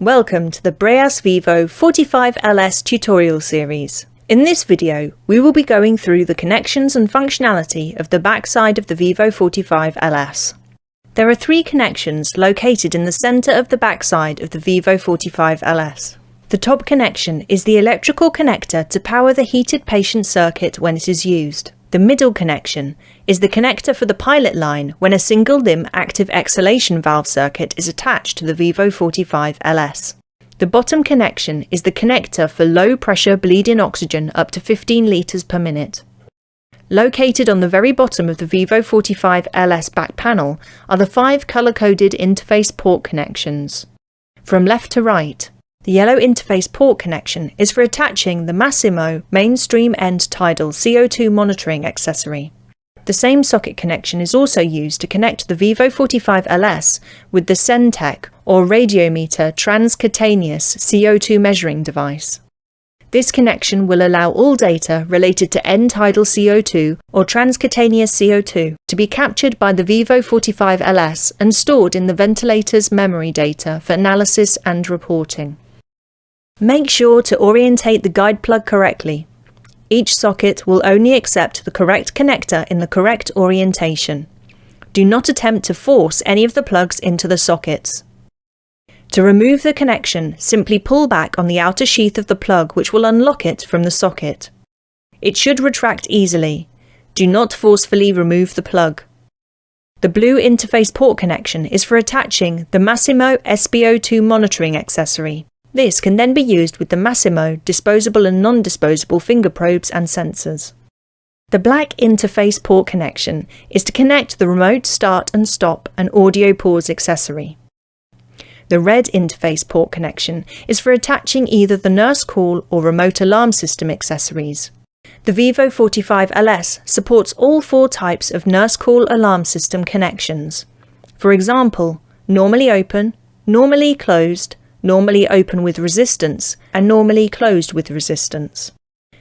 Welcome to the Breas Vivo 45LS tutorial series. In this video, we will be going through the connections and functionality of the backside of the Vivo 45LS. There are three connections located in the centre of the backside of the Vivo 45LS. The top connection is the electrical connector to power the heated patient circuit when it is used. The middle connection is the connector for the pilot line when a single limb active exhalation valve circuit is attached to the Vivo 45LS. The bottom connection is the connector for low pressure bleed-in oxygen up to 15 litres per minute. Located on the very bottom of the Vivo 45LS back panel are the 5 colour-coded interface port connections. From left to right, the yellow interface port connection is for attaching the Massimo mainstream end tidal CO2 monitoring accessory. The same socket connection is also used to connect the Vivo 45LS with the Sentec or radiometer transcutaneous CO2 measuring device. This connection will allow all data related to end tidal CO2 or transcutaneous CO2 to be captured by the Vivo 45LS and stored in the ventilator's memory data for analysis and reporting. Make sure to orientate the guide plug correctly. Each socket will only accept the correct connector in the correct orientation. Do not attempt to force any of the plugs into the sockets. To remove the connection, simply pull back on the outer sheath of the plug, which will unlock it from the socket. It should retract easily. Do not forcefully remove the plug. The blue interface port connection is for attaching the Massimo SpO2 monitoring accessory. This can then be used with the Massimo disposable and non-disposable finger probes and sensors. The black interface port connection is to connect the remote start and stop and audio pause accessory. The red interface port connection is for attaching either the nurse call or remote alarm system accessories. The Vivo 45LS supports all 4 types of nurse call alarm system connections. For example, normally open, normally closed, normally open with resistance, and normally closed with resistance.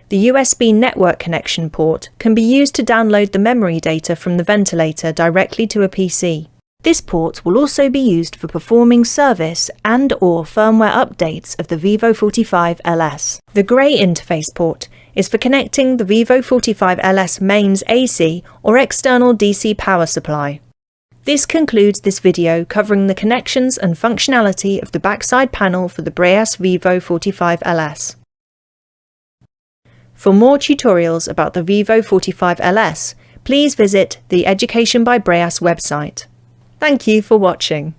The USB network connection port can be used to download the memory data from the ventilator directly to a PC. This port will also be used for performing service and/or firmware updates of the Vivo 45LS. The grey interface port is for connecting the Vivo 45LS mains AC or external DC power supply. This concludes this video covering the connections and functionality of the backside panel for the Breas Vivo 45LS. For more tutorials about the Vivo 45LS, please visit the Education by Breas website. Thank you for watching.